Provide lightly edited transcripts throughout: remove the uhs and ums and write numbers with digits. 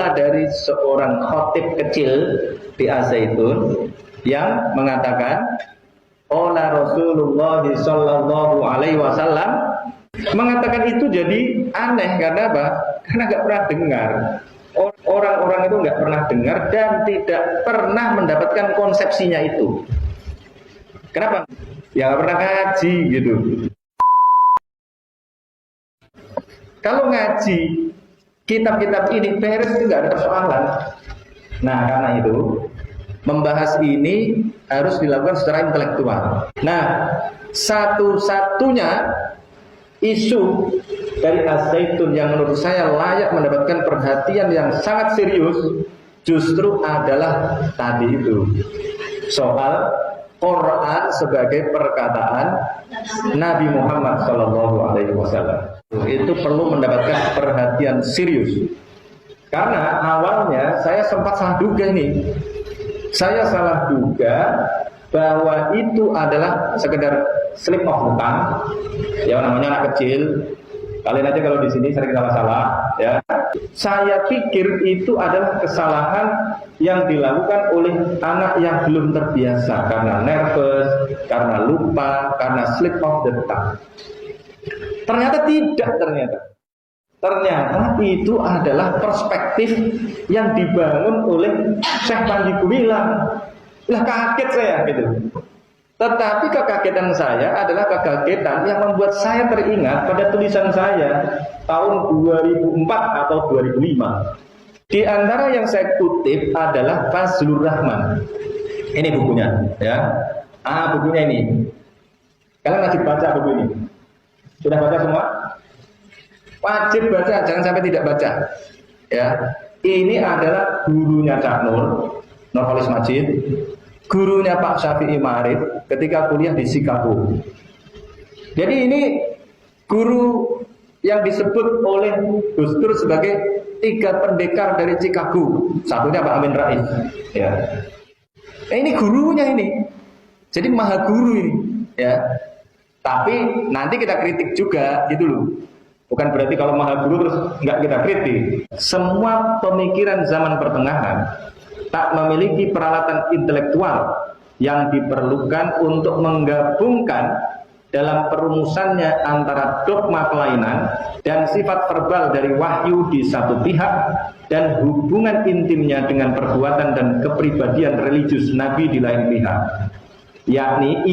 pula dari seorang khatib kecil di Az-Zaitun yang mengatakan, Ola Rasulullah sallallahu alaihi wasallam, mengatakan itu jadi aneh karena apa? Karena nggak pernah dengar. Orang-orang itu nggak pernah dengar dan tidak pernah mendapatkan konsepsinya itu. Kenapa? Ya nggak pernah ngaji gitu. Kalau ngaji kitab-kitab ini beres itu nggak ada persoalan. Nah karena itu membahas ini harus dilakukan secara intelektual. Nah satu-satunya isu dari Az-Zaitun yang menurut saya layak mendapatkan perhatian yang sangat serius justru adalah tadi itu soal Quran sebagai perkataan Nabi Muhammad SAW. Itu perlu mendapatkan perhatian serius karena awalnya saya sempat salah duga ini. Saya salah duga bahwa itu adalah sekedar slip of the tongue, ya namanya anak kecil. Kalian aja kalau di sini sering salah-salah, ya. Saya pikir itu adalah kesalahan yang dilakukan oleh anak yang belum terbiasa karena nervous, karena lupa, karena slip of the tongue. Ternyata tidak, ternyata itu adalah perspektif yang dibangun oleh Syekh Panji Gumilang. Lah kaget saya gitu. Tetapi kekagetan saya adalah kekagetan yang membuat saya teringat pada tulisan saya tahun 2004 atau 2005. Di antara yang saya kutip adalah Fazlur Rahman. Ini bukunya, ya. Bukunya ini. Kalian wajib baca buku ini. Sudah baca semua? Wajib baca, jangan sampai tidak baca. Ya. Ini adalah gurunya Cak Nurholis Majid. Gurunya Pak Syafi'i Ma'arif ketika kuliah di Chicago. Jadi ini guru yang disebut oleh Gus Dur sebagai 3 pendekar dari Chicago. Satunya Pak Amin Rais. Ya. Ini gurunya ini. Jadi maha guru ini. Ya. Tapi nanti kita kritik juga gitu loh. Bukan berarti kalau maha guru terus nggak kita kritik. Semua pemikiran zaman pertengahan tak memiliki peralatan intelektual yang diperlukan untuk menggabungkan dalam perumusannya antara dogma kelainan dan sifat verbal dari wahyu di satu pihak dan hubungan intimnya dengan perbuatan dan kepribadian religius Nabi di lain pihak. Yakni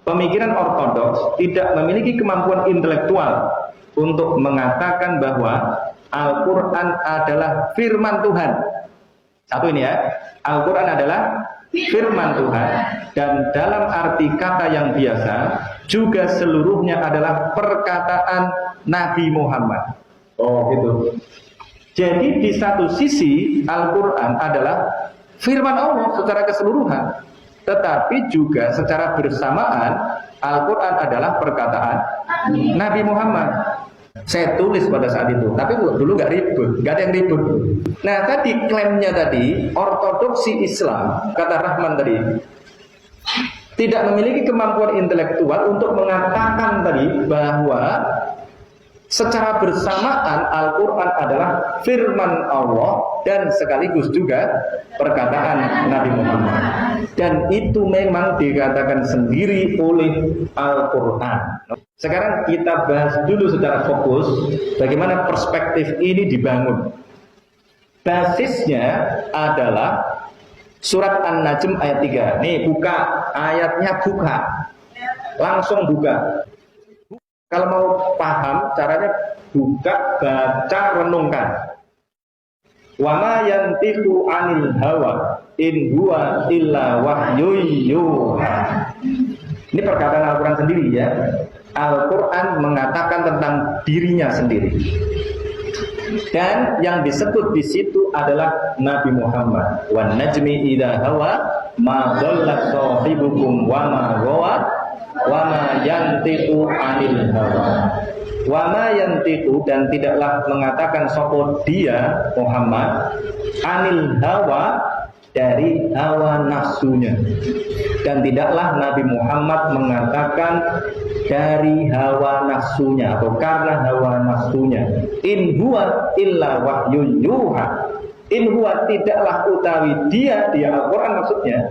pemikiran ortodoks tidak memiliki kemampuan intelektual untuk mengatakan bahwa Al-Quran adalah firman Tuhan. Satu ini ya, Al-Quran adalah firman Tuhan dan dalam arti kata yang biasa juga seluruhnya adalah perkataan Nabi Muhammad. Oh gitu. Jadi di satu sisi Al-Quran adalah firman Allah secara keseluruhan, tetapi juga secara bersamaan Al-Quran adalah perkataan Nabi Muhammad. Saya tulis pada saat itu, tapi dulu nggak ada yang ribut. Nah tadi klaimnya tadi ortodoksi Islam, kata Rahman tadi, tidak memiliki kemampuan intelektual untuk mengatakan tadi bahwa secara bersamaan Al-Quran adalah firman Allah dan sekaligus juga perkataan Nabi Muhammad. Dan itu memang dikatakan sendiri oleh Al-Quran. Sekarang kita bahas dulu secara fokus bagaimana perspektif ini dibangun. Basisnya adalah surat An-Najm ayat 3. Nih buka, ayatnya buka. Langsung buka. Kalau mau paham caranya buka, baca, renungkan. Wa ma yantiqu 'anil hawa in huwa illa wahyun yuha. Ini perkataan Al-Quran sendiri ya. Al-Quran mengatakan tentang dirinya sendiri. Dan yang disebut di situ adalah Nabi Muhammad. Wan najmi idza hawa ma dhalla sahibukum wa ma ghawa wa ma yantiqu 'anil hawa. Wa ma yantiqu, dan tidaklah mengatakan sapa dia Muhammad 'anil hawa, dari hawa nafsunya, dan tidaklah Nabi Muhammad mengatakan dari hawa nafsunya atau karena hawa nafsunya. In huwa illa wahyun yuha, In huwa tidaklah utawi dia Al-Quran maksudnya,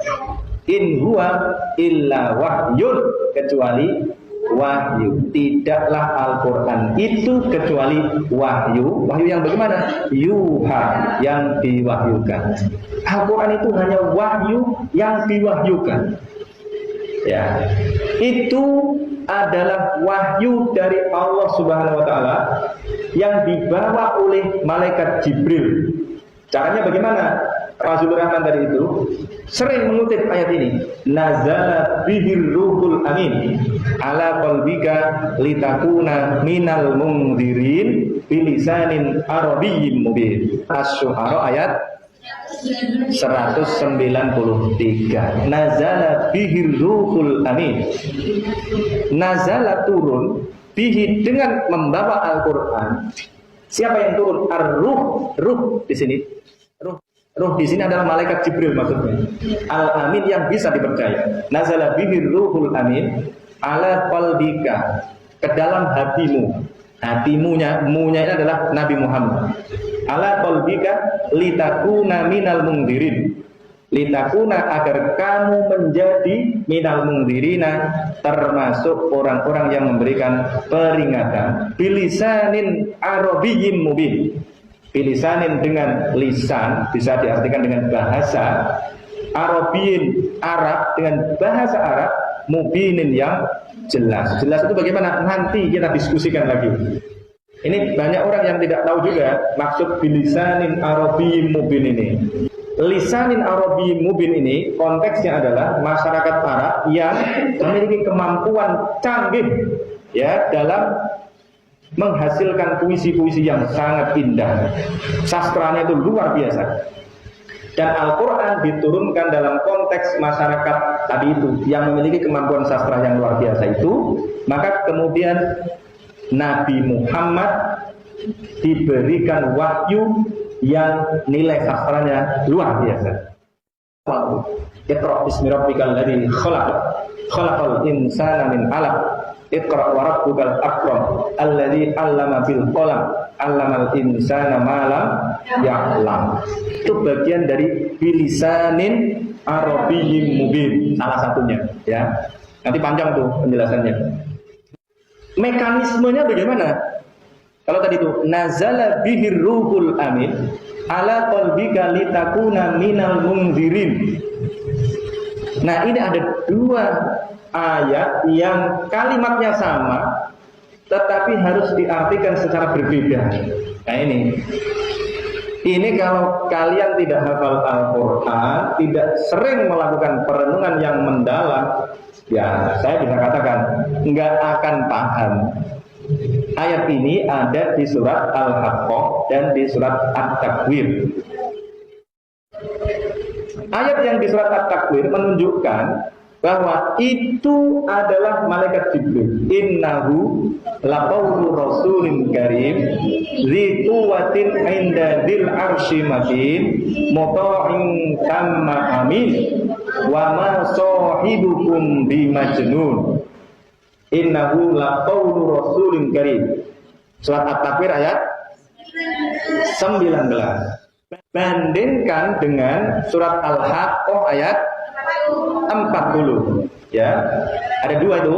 in huwa illa wahyun, kecuali wahyu. Tidaklah Al-Quran itu kecuali wahyu. Wahyu yang bagaimana? Yuha, yang diwahyukan. Al-Quran itu hanya wahyu yang diwahyukan. Ya, itu adalah wahyu dari Allah Subhanahu wa taala yang dibawa oleh malaikat Jibril. Caranya bagaimana? Rasulur Rahman tadi itu sering mengutip ayat ini. Nazala bihir ruhul amin ala qalbika litakuna minal mundzirin bilisanin arabiyyin mubin. Asy-Syu'ara ayat 193. Nazala bihir ruhul amin. Nazala turun bihi dengan membawa Al-Quran. Siapa yang turun? Ar-ruh, ruh di sini. Ruh di sini adalah malaikat Jibril maksudnya. Al-Amin yang bisa dipercaya. Nazala bihir ruhul amin ala qalbika, ke dalam hatimu. Hatimunya, munya ini adalah Nabi Muhammad. Ala qalbika litakuna minal mundzirin. Litakuna, agar kamu menjadi minal mundzirina, termasuk orang-orang yang memberikan peringatan. Bilisanin arabiyyin mubin. Bilisanin dengan lisan, bisa diartikan dengan bahasa. Arabiyyin, Arab, dengan bahasa Arab. Mubinin, yang jelas. Jelas itu bagaimana? Nanti kita diskusikan lagi. Ini banyak orang yang tidak tahu juga maksud bilisanin arabiyyin mubin ini. Lisanin arabiyyin mubin ini konteksnya adalah masyarakat Arab yang memiliki kemampuan canggih ya dalam menghasilkan puisi-puisi yang sangat indah. Sastranya itu luar biasa. Dan Al-Quran diturunkan dalam konteks masyarakat tadi itu yang memiliki kemampuan sastra yang luar biasa itu. Maka kemudian Nabi Muhammad diberikan wahyu yang nilai sastranya luar biasa. Iqra bismi rabbikal ladzi khalaq, khalaqal insana min 'alaq. Iqra wa rabbukal akram alladzi 'allama bil qalam 'allamal insana ma lam ya'lam. Itu bagian dari bilisanin arabiyyin mubin, salah satunya ya. Nanti panjang tuh penjelasannya. Mekanismenya bagaimana? Kalau tadi itu nazala bihir ruhul amin ala qalbika litakuna minal mundzirin. Nah, ini ada dua ayat yang kalimatnya sama tetapi harus diartikan secara berbeda. Nah, ini kalau kalian tidak hafal Al-Quran, tidak sering melakukan perenungan yang mendalam, ya saya bisa katakan nggak akan paham. Ayat ini ada di surat Al-Haqqah dan di surat At-Takwir. Ayat yang di surat At-Takwir menunjukkan bahwa itu adalah malaikat Jibril. Innahu laqawlu rasulin karim dzi quwwatin 'inda dzil 'arsy makin muta'in tamma amin wa ma sahibukum bimajnun. Innahu laqawlu rasulin karim. Surat At-Takwir ayat 19. Bandingkan dengan surat Al-Haqqah ayat 40 ya. Ada dua itu.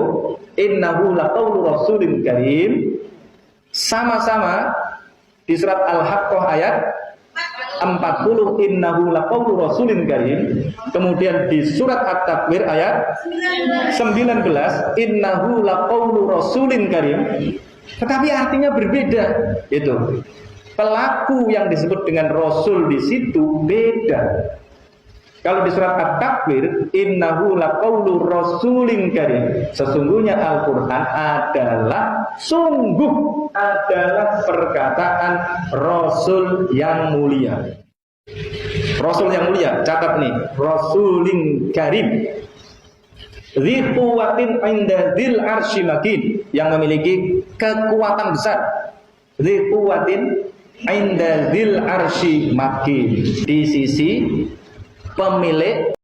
Innahu laqawlu rasulin karim, sama-sama di surat Al-Haqqah ayat 40 innahu laqawlu rasulin karim. Kemudian di surat At-Takwir ayat 19 innahu laqawlu rasulin karim. Tetapi artinya berbeda. Itu pelaku yang disebut dengan rasul di situ beda. Kalau di surat At-Takwir innahu laqawlu rasulin karim, sesungguhnya Al-Quran adalah perkataan Rasul yang mulia. Rasul yang mulia, catat nih, rasulin karim dzi quwwatin 'inda dzil 'arsy makin, yang memiliki kekuatan besar. Dzi quwwatin 'inda dzil 'arsy makin, di sisi pemilik